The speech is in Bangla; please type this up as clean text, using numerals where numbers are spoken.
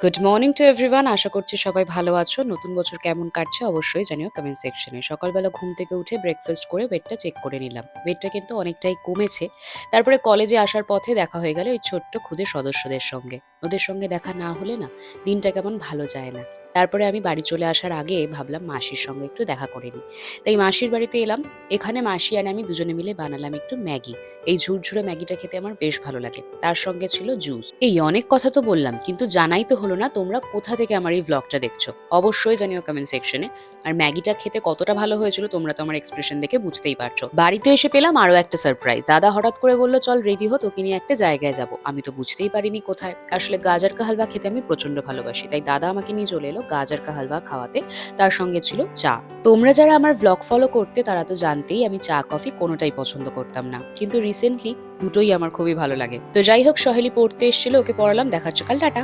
Good morning to everyone. আশা করছি সবাই ভালো আছো। নতুন বছর কেমন কাটছে অবশ্যই জানিও কমেন্ট সেকশনে। সকালবেলা ঘুম থেকে উঠে ব্রেকফাস্ট করে ওয়েটটা চেক করে নিলাম। ওয়েটটা কিন্তু অনেকটাই কমেছে। তারপরে কলেজে আসার পথে দেখা হয়ে গেল ওই ছোট্ট ক্ষুদে সদস্যদের সঙ্গে। ওদের সঙ্গে দেখা না হলে না দিনটা কেমন ভালো যায় না। তারপরে আমি বাড়ি চলে আসার আগে ভাবলাম মাসির সঙ্গে একটু দেখা করে নিই। তাই মাসির বাড়িতে এলাম। এখানে মাসি আর আমি দুজনে মিলে বানালাম একটু ম্যাগি। এই ঝুরঝুরে ম্যাগিটা খেতে আমার বেশ ভালো লাগে। তার সঙ্গে ছিল জুস। এই অনেক কথা তো বললাম, কিন্তু জানাই তো হলো না তোমরা কোথা থেকে আমার এই ভ্লগটা দেখছো। অবশ্যই জানিও কমেন্ট সেকশনে। আর ম্যাগিটা খেতে কতটা ভালো হয়েছিল তোমরা তো আমার এক্সপ্রেশন দেখে বুঝতেই পারছো। বাড়িতে এসে পেলাম আরো একটা সারপ্রাইজ। দাদা হঠাৎ করে বললো চল রেডি হো, তোকে নিয়ে একটা জায়গায় যাব। আমি তো বুঝতেই পারিনি কোথায়। আসলে গাজর কা হালুয়া খেতে আমি প্রচন্ড ভালোবাসি, তাই দাদা আমাকে নিয়ে চলে এলো গাজর কা হালুয়া খাওয়াতে। তার সঙ্গে ছিল চা। তোমরা যারা আমার ভ্লগ ফলো করতে তারা তো জানতেই আমি চা কফি কোনোটাই পছন্দ করতাম না, কিন্তু রিসেন্টলি দুটোই আমার খুবই ভালো লাগে। তো যাই হোক, সহেলি পড়তে এসেছিল, ওকে পড়ালাম। দেখাচ্ছ কাল, টাটা।